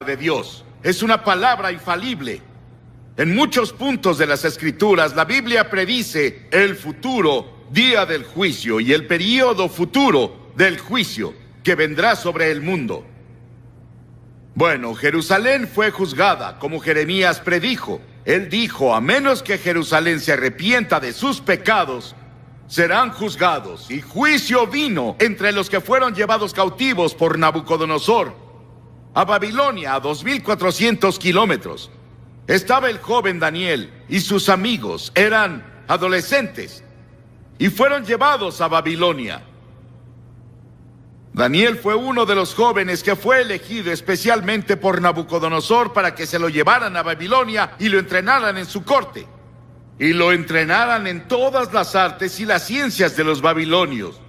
de Dios. Es una palabra infalible. En muchos puntos de las Escrituras, la Biblia predice el futuro día del juicio y el período futuro del juicio que vendrá sobre el mundo. Bueno, Jerusalén fue juzgada, como Jeremías predijo. Él dijo, a menos que Jerusalén se arrepienta de sus pecados, serán juzgados. Y juicio vino entre los que fueron llevados cautivos por Nabucodonosor a Babilonia, a 2.400 kilómetros. Estaba el joven Daniel y sus amigos, eran adolescentes, y fueron llevados a Babilonia. Daniel fue uno de los jóvenes que fue elegido especialmente por Nabucodonosor para que se lo llevaran a Babilonia y lo entrenaran en su corte. Y lo entrenaran en todas las artes y las ciencias de los babilonios.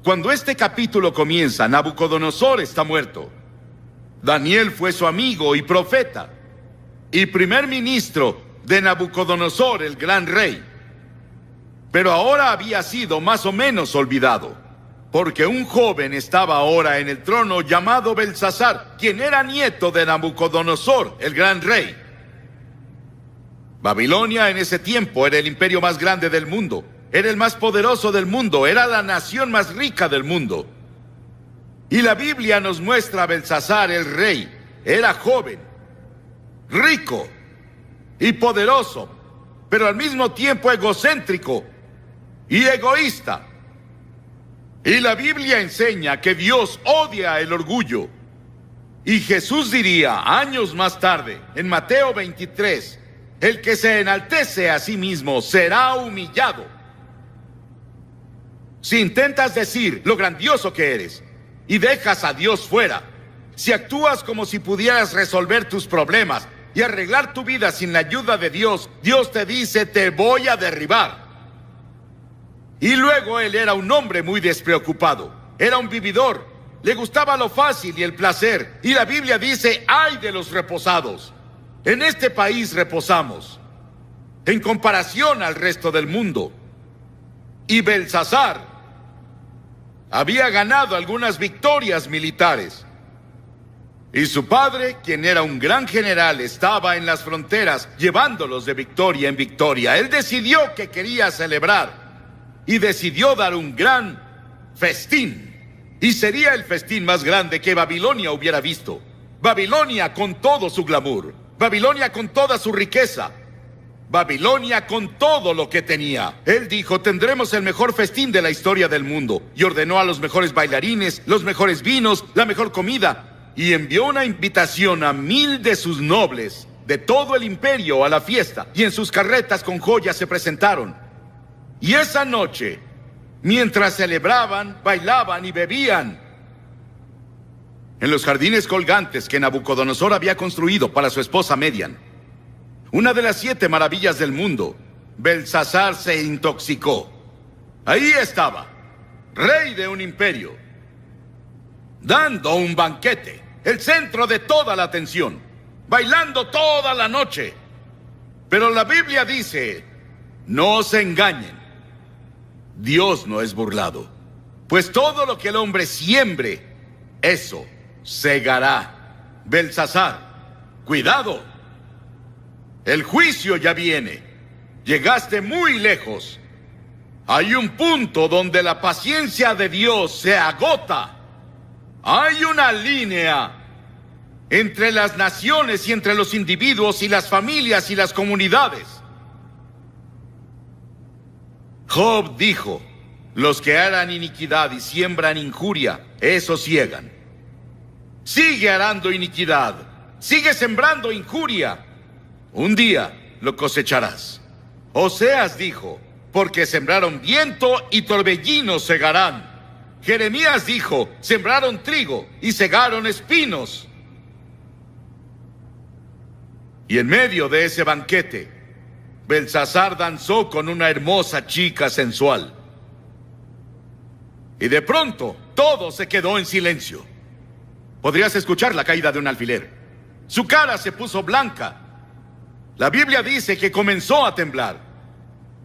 Cuando este capítulo comienza, Nabucodonosor está muerto. Daniel fue su amigo y profeta, y primer ministro de Nabucodonosor, el gran rey. Pero ahora había sido más o menos olvidado, porque un joven estaba ahora en el trono llamado Belsasar, quien era nieto de Nabucodonosor, el gran rey. Babilonia en ese tiempo era el imperio más grande del mundo, era el más poderoso del mundo, era la nación más rica del mundo. Y la Biblia nos muestra a Belsasar, el rey. Era joven, rico y poderoso, pero al mismo tiempo egocéntrico y egoísta. Y la Biblia enseña que Dios odia el orgullo. Y Jesús diría años más tarde, en Mateo 23, el que se enaltece a sí mismo será humillado. Si intentas decir lo grandioso que eres y dejas a Dios fuera, si actúas como si pudieras resolver tus problemas y arreglar tu vida sin la ayuda de Dios, Dios te dice, te voy a derribar. Y luego él era un hombre muy despreocupado, era un vividor, le gustaba lo fácil y el placer. Y la Biblia dice, ¡ay de los reposados! En este país reposamos, en comparación al resto del mundo. Y Belsasar había ganado algunas victorias militares. Y su padre, quien era un gran general, estaba en las fronteras llevándolos de victoria en victoria. Él decidió que quería celebrar y decidió dar un gran festín. Y sería el festín más grande que Babilonia hubiera visto. Babilonia con todo su glamour, Babilonia con toda su riqueza, Babilonia con todo lo que tenía. Él dijo, tendremos el mejor festín de la historia del mundo. Y ordenó a los mejores bailarines, los mejores vinos, la mejor comida. Y envió una invitación a 1000 de sus nobles de todo el imperio a la fiesta. Y en sus carretas con joyas se presentaron. Y esa noche, mientras celebraban, bailaban y bebían, en los jardines colgantes que Nabucodonosor había construido para su esposa Median, una de las 7 maravillas del mundo, Belsasar se intoxicó. Ahí estaba, rey de un imperio, dando un banquete, el centro de toda la atención, bailando toda la noche. Pero la Biblia dice, no se engañen, Dios no es burlado, pues todo lo que el hombre siembre, eso segará. Belsasar, cuidado. El juicio ya viene. Llegaste muy lejos. Hay un punto donde la paciencia de Dios se agota. Hay una línea entre las naciones y entre los individuos y las familias y las comunidades. Job dijo, los que harán iniquidad y siembran injuria, esos ciegan. Sigue arando iniquidad, sigue sembrando injuria. Un día lo cosecharás. Oseas dijo, porque sembraron viento y torbellino segarán. Jeremías dijo, sembraron trigo y segaron espinos. Y en medio de ese banquete, Belsasar danzó con una hermosa chica sensual. Y de pronto, todo se quedó en silencio. Podrías escuchar la caída de un alfiler. Su cara se puso blanca. La Biblia dice que comenzó a temblar,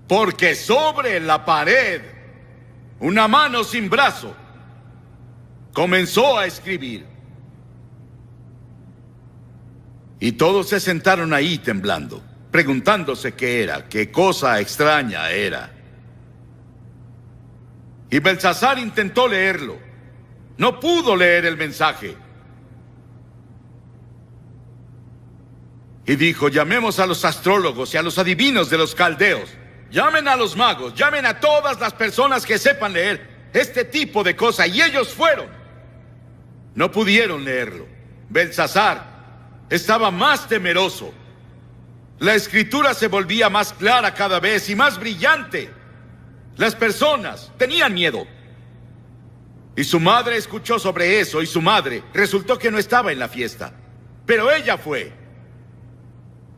porque sobre la pared, una mano sin brazo comenzó a escribir. Y todos se sentaron ahí temblando, preguntándose qué era, qué cosa extraña era. Y Belsasar intentó leerlo. No pudo leer el mensaje. Y dijo: llamemos a los astrólogos y a los adivinos de los caldeos. Llamen a los magos, llamen a todas las personas que sepan leer este tipo de cosas. Y ellos fueron. No pudieron leerlo. Belsasar estaba más temeroso. La escritura se volvía más clara cada vez y más brillante. Las personas tenían miedo. Y su madre escuchó sobre eso, y su madre resultó que no estaba en la fiesta. Pero ella fue.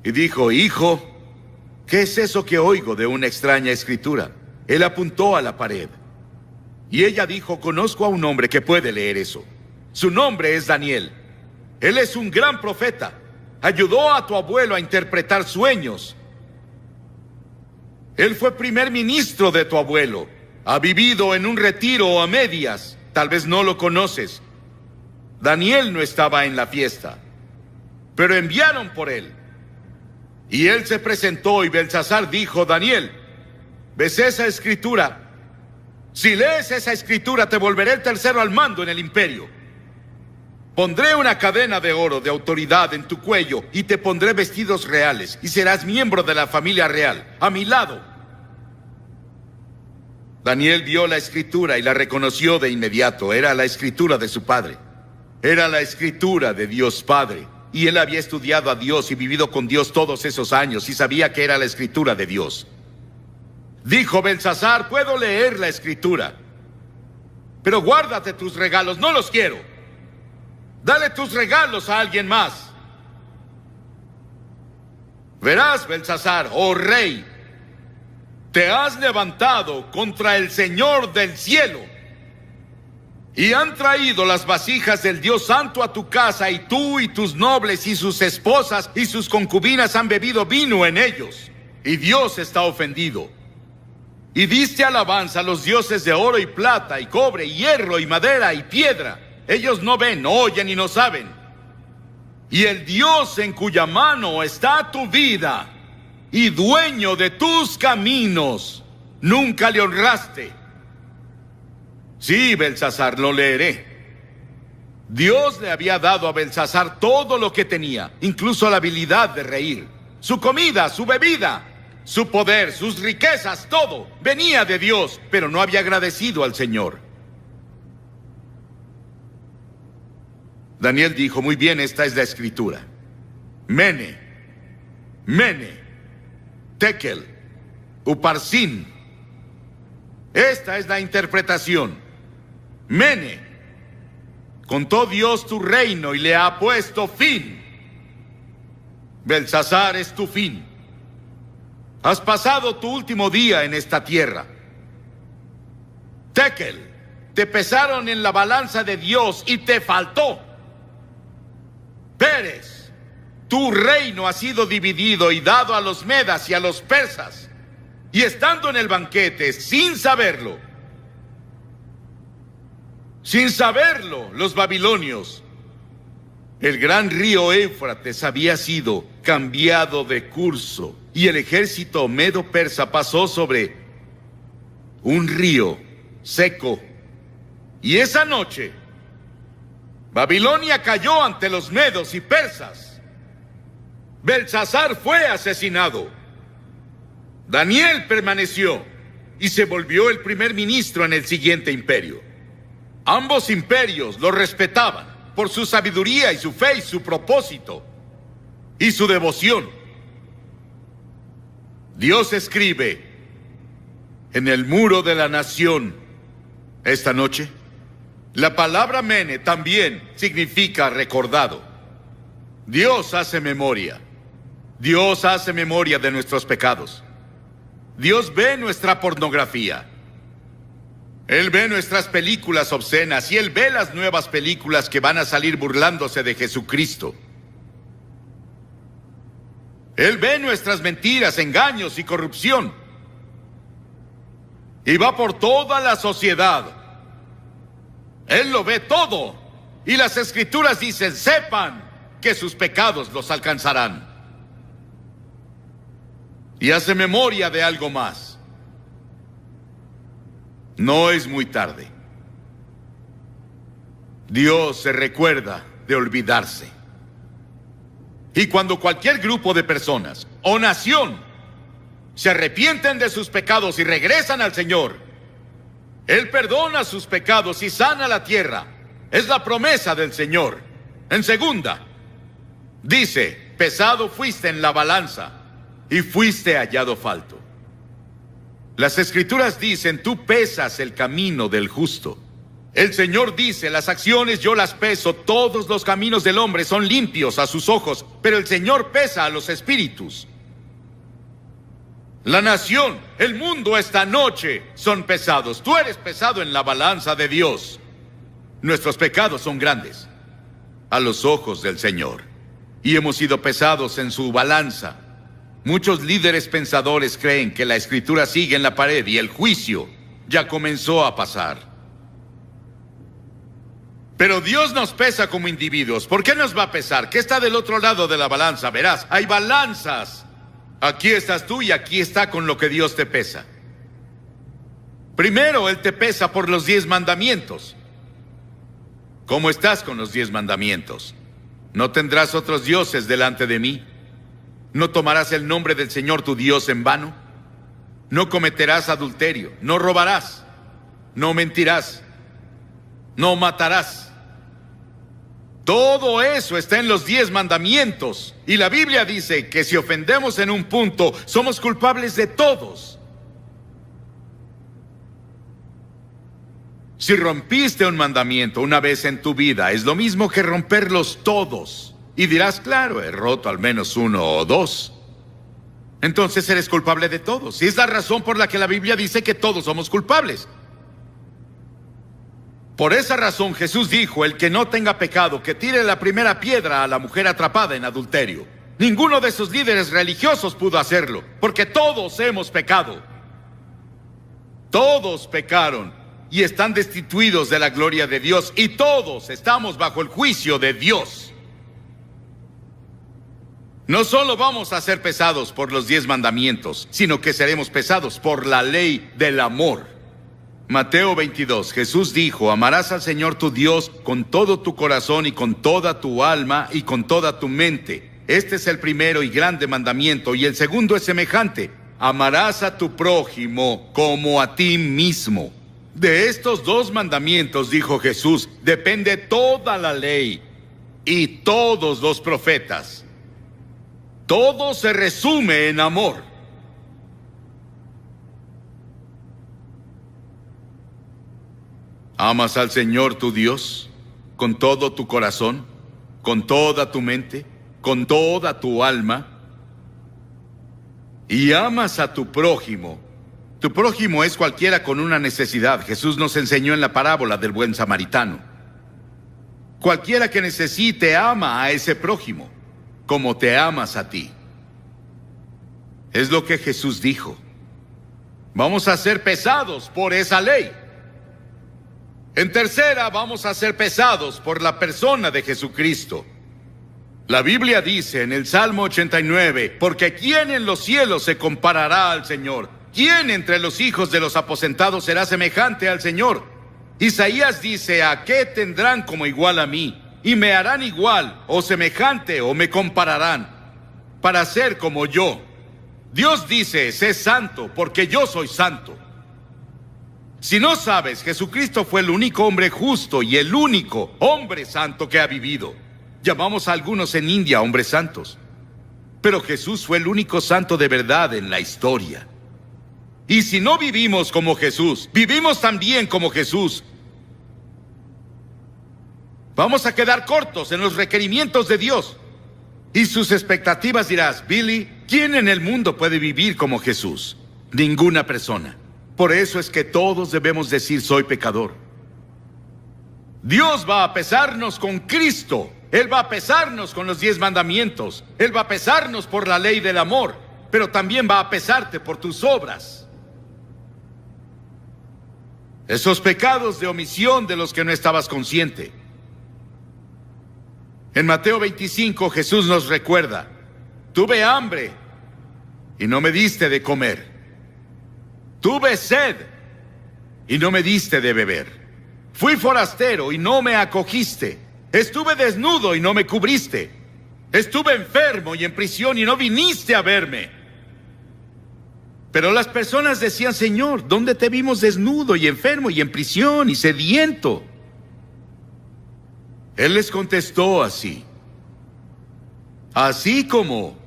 Y dijo: hijo, ¿qué es eso que oigo de una extraña escritura? Él apuntó a la pared. Y ella dijo: conozco a un hombre que puede leer eso. Su nombre es Daniel. Él es un gran profeta. Ayudó a tu abuelo a interpretar sueños. Él fue primer ministro de tu abuelo. Ha vivido en un retiro a medias. Tal vez no lo conoces. Daniel no estaba en la fiesta, pero enviaron por él. Y él se presentó y Belsasar dijo: Daniel, ¿ves esa escritura? Si lees esa escritura, te volveré el tercero al mando en el imperio. Pondré una cadena de oro de autoridad en tu cuello y te pondré vestidos reales y serás miembro de la familia real, a mi lado. Daniel vio la escritura y la reconoció de inmediato. Era la escritura de su padre. Era la escritura de Dios Padre. Y él había estudiado a Dios y vivido con Dios todos esos años y sabía que era la escritura de Dios. Dijo Belsasar: puedo leer la escritura, pero guárdate tus regalos, no los quiero. Dale tus regalos a alguien más. Verás, Belsasar, oh rey, te has levantado contra el Señor del cielo y han traído las vasijas del Dios Santo a tu casa, y tú y tus nobles y sus esposas y sus concubinas han bebido vino en ellos, y Dios está ofendido. Y diste alabanza a los dioses de oro y plata y cobre y hierro y madera y piedra. Ellos no ven, no oyen y no saben. Y el Dios en cuya mano está tu vida y dueño de tus caminos, nunca le honraste. Sí, Belsasar, lo leeré. Dios le había dado a Belsasar todo lo que tenía, incluso la habilidad de reír. Su comida, su bebida, su poder, sus riquezas, todo venía de Dios, pero no había agradecido al Señor. Daniel dijo: muy bien, esta es la escritura. Mene, Tekel, Uparsin. Esta es la interpretación. Mene, contó Dios tu reino y le ha puesto fin. Belsasar es tu fin. Has pasado tu último día en esta tierra. Tekel, te pesaron en la balanza de Dios y te faltó. Pérez, tu reino ha sido dividido y dado a los medas y a los persas. Y estando en el banquete, sin saberlo, los babilonios, el gran río Éufrates había sido cambiado de curso y el ejército medo-persa pasó sobre un río seco. Y esa noche, Babilonia cayó ante los medos y persas. Belsasar fue asesinado. Daniel permaneció y se volvió el primer ministro en el siguiente imperio. Ambos imperios lo respetaban por su sabiduría y su fe y su propósito y su devoción. Dios escribe en el muro de la nación esta noche. La palabra mene también significa recordado. Dios hace memoria. Dios hace memoria de nuestros pecados. Dios ve nuestra pornografía. Él ve nuestras películas obscenas y Él ve las nuevas películas que van a salir burlándose de Jesucristo. Él ve nuestras mentiras, engaños y corrupción. Y va por toda la sociedad. Él lo ve todo. Y las escrituras dicen: sepan que sus pecados los alcanzarán. Y hace memoria de algo más. No es muy tarde. Dios se recuerda de olvidarse. Y cuando cualquier grupo de personas o nación se arrepienten de sus pecados y regresan al Señor, Él perdona sus pecados y sana la tierra. Es la promesa del Señor. En segunda, dice, pesado fuiste en la balanza y fuiste hallado falto. Las Escrituras dicen, tú pesas el camino del justo. El Señor dice, las acciones yo las peso, todos los caminos del hombre son limpios a sus ojos, pero el Señor pesa a los espíritus. La nación, el mundo esta noche son pesados. Tú eres pesado en la balanza de Dios. Nuestros pecados son grandes a los ojos del Señor y hemos sido pesados en su balanza. Muchos líderes pensadores creen que la Escritura sigue en la pared y el juicio ya comenzó a pasar. Pero Dios nos pesa como individuos. ¿Por qué nos va a pesar? ¿Qué está del otro lado de la balanza? Verás, hay balanzas. Aquí estás tú y aquí está con lo que Dios te pesa. Primero, Él te pesa por los 10 mandamientos. ¿Cómo estás con los 10 mandamientos? No tendrás otros dioses delante de mí. No tomarás el nombre del Señor tu Dios en vano. No cometerás adulterio. No robarás. No mentirás. No matarás. Todo eso está en los 10 mandamientos. Y la Biblia dice que si ofendemos en un punto, somos culpables de todos. Si rompiste un mandamiento una vez en tu vida, es lo mismo que romperlos todos. Y dirás, claro, he roto al menos 1 o 2. Entonces eres culpable de todos. Y es la razón por la que la Biblia dice que todos somos culpables. Por esa razón Jesús dijo, el que no tenga pecado, que tire la primera piedra a la mujer atrapada en adulterio. Ninguno de esos líderes religiosos pudo hacerlo, porque todos hemos pecado. Todos pecaron y están destituidos de la gloria de Dios, y todos estamos bajo el juicio de Dios. No solo vamos a ser pesados por los 10 mandamientos, sino que seremos pesados por la ley del amor. Mateo 22, Jesús dijo, amarás al Señor tu Dios con todo tu corazón y con toda tu alma y con toda tu mente. Este es el primero y grande mandamiento, y el segundo es semejante. Amarás a tu prójimo como a ti mismo. De estos 2 mandamientos, dijo Jesús, depende toda la ley y todos los profetas. Todo se resume en amor. ¿Amas al Señor tu Dios con todo tu corazón, con toda tu mente, con toda tu alma? Y amas a tu prójimo. Tu prójimo es cualquiera con una necesidad. Jesús nos enseñó en la parábola del buen samaritano. Cualquiera que necesite ama a ese prójimo, como te amas a ti. Es lo que Jesús dijo. Vamos a ser pesados por esa ley. En tercera, vamos a ser pesados por la persona de Jesucristo. La Biblia dice en el Salmo 89, porque ¿quién en los cielos se comparará al Señor? ¿Quién entre los hijos de los aposentados será semejante al Señor? Isaías dice, ¿a qué tendrán como igual a mí? Y me harán igual, o semejante, o me compararán, para ser como yo. Dios dice, sé santo, porque yo soy santo. Si no sabes, Jesucristo fue el único hombre justo y el único hombre santo que ha vivido. Llamamos a algunos en India hombres santos, pero Jesús fue el único santo de verdad en la historia. Y si no vivimos como Jesús, vivimos también como Jesús, vamos a quedar cortos en los requerimientos de Dios y sus expectativas. Dirás, Billy, ¿quién en el mundo puede vivir como Jesús? Ninguna persona. Por eso es que todos debemos decir, soy pecador. Dios va a pesarnos con Cristo. Él va a pesarnos con los 10 mandamientos. Él va a pesarnos por la ley del amor, pero también va a pesarte por tus obras. Esos pecados de omisión de los que no estabas consciente. En Mateo 25 Jesús nos recuerda: tuve hambre y no me diste de comer. Tuve sed y no me diste de beber. Fui forastero y no me acogiste. Estuve desnudo y no me cubriste. Estuve enfermo y en prisión y no viniste a verme. Pero las personas decían: Señor, ¿dónde te vimos desnudo y enfermo y en prisión y sediento? Él les contestó así: así como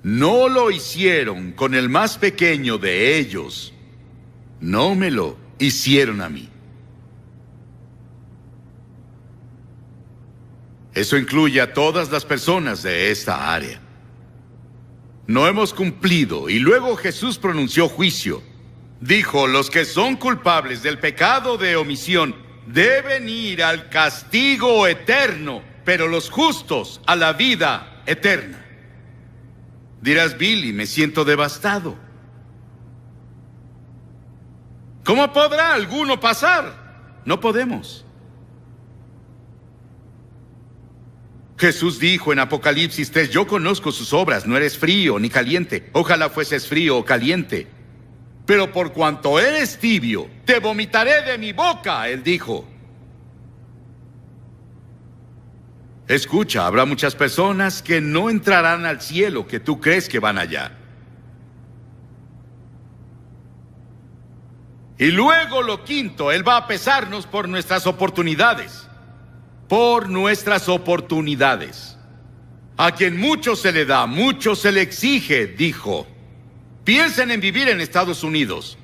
no lo hicieron con el más pequeño de ellos, no me lo hicieron a mí. Eso incluye a todas las personas de esta área. No hemos cumplido, y luego Jesús pronunció juicio. Dijo: los que son culpables del pecado de omisión deben ir al castigo eterno, pero los justos a la vida eterna. Dirás: Billy, me siento devastado. ¿Cómo podrá alguno pasar? No podemos. Jesús dijo en Apocalipsis 3: yo conozco sus obras, no eres frío ni caliente. Ojalá fueses frío o caliente. Pero por cuanto eres tibio, te vomitaré de mi boca, él dijo. Escucha, habrá muchas personas que no entrarán al cielo que tú crees que van allá. Y luego lo quinto, él va a pesarnos por nuestras oportunidades. Por nuestras oportunidades. A quien mucho se le da, mucho se le exige, dijo. Piensen en vivir en Estados Unidos,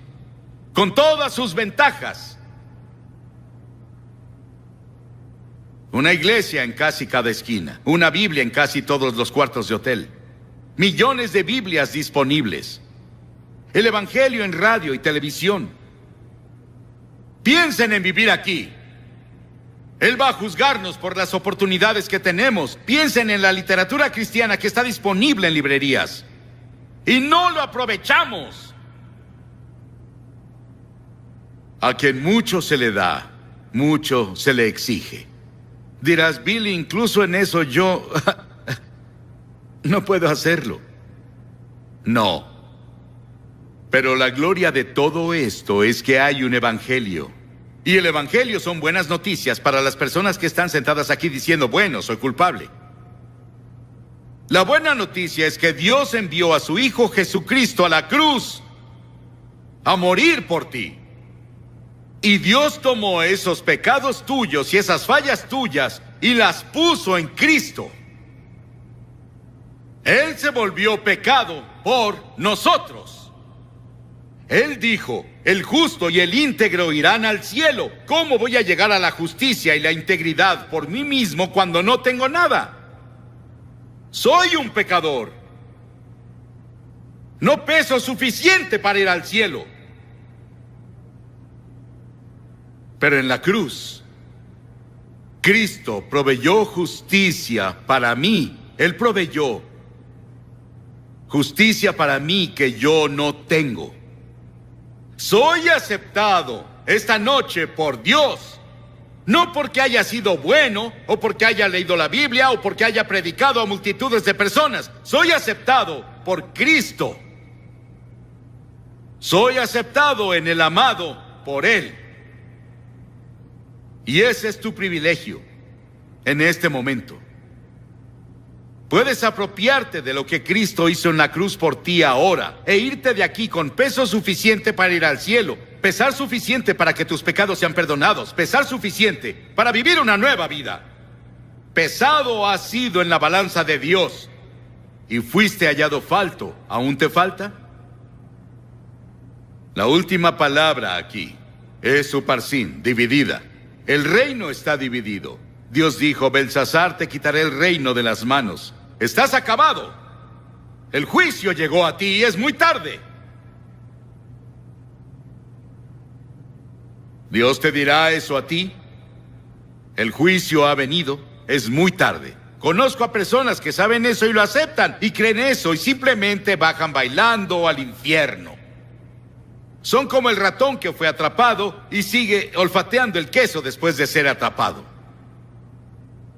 con todas sus ventajas. Una iglesia en casi cada esquina, una Biblia en casi todos los cuartos de hotel, millones de Biblias disponibles, el Evangelio en radio y televisión. Piensen en vivir aquí. Él va a juzgarnos por las oportunidades que tenemos. Piensen en la literatura cristiana que está disponible en librerías. Y no lo aprovechamos. A quien mucho se le da, mucho se le exige. Dirás: Billy, incluso en eso yo no puedo hacerlo. No. Pero la gloria de todo esto es que hay un evangelio. Y el evangelio son buenas noticias para las personas que están sentadas aquí diciendo: bueno, soy culpable. La buena noticia es que Dios envió a su Hijo Jesucristo a la cruz a morir por ti. Y Dios tomó esos pecados tuyos y esas fallas tuyas y las puso en Cristo. Él se volvió pecado por nosotros. Él dijo: el justo y el íntegro irán al cielo. ¿Cómo voy a llegar a la justicia y la integridad por mí mismo cuando no tengo nada? Soy un pecador. No peso suficiente para ir al cielo. Pero en la cruz, Cristo proveyó justicia para mí. Él proveyó justicia para mí que yo no tengo. Soy aceptado esta noche por Dios, no porque haya sido bueno, o porque haya leído la Biblia, o porque haya predicado a multitudes de personas. Soy aceptado por Cristo. Soy aceptado en el amado por Él. Y ese es tu privilegio en este momento. Puedes apropiarte de lo que Cristo hizo en la cruz por ti ahora e irte de aquí con peso suficiente para ir al cielo, pesar suficiente para que tus pecados sean perdonados, pesar suficiente para vivir una nueva vida. Pesado has sido en la balanza de Dios y fuiste hallado falto. ¿Aún te falta? La última palabra aquí es Uparsin, dividida. El reino está dividido. Dios dijo: Belsasar, te quitaré el reino de las manos. Estás acabado. El juicio llegó a ti y es muy tarde. Dios te dirá eso a ti. El juicio ha venido, es muy tarde. Conozco a personas que saben eso y lo aceptan y creen eso y simplemente bajan bailando al infierno. Son como el ratón que fue atrapado y sigue olfateando el queso después de ser atrapado.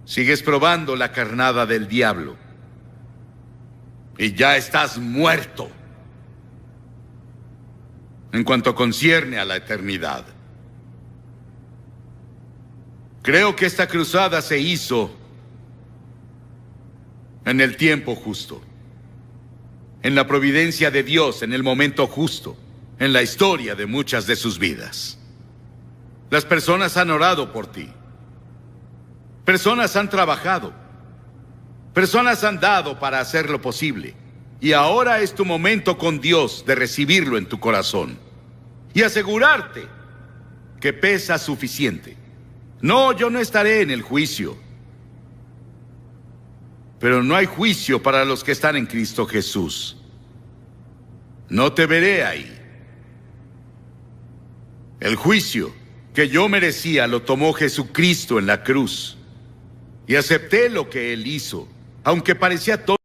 Sigues probando la carnada del diablo. Y ya estás muerto. En cuanto concierne a la eternidad. Creo que esta cruzada se hizo en el tiempo justo. En la providencia de Dios, en el momento justo. En la historia de muchas de sus vidas. Las personas han orado por ti. Personas han trabajado. Personas han dado para hacerlo posible. Y ahora es tu momento con Dios de recibirlo en tu corazón. Y asegurarte que pesa suficiente. No, yo no estaré en el juicio. Pero no hay juicio para los que están en Cristo Jesús. No te veré ahí. El juicio que yo merecía lo tomó Jesucristo en la cruz. Y acepté lo que Él hizo, aunque parecía todo.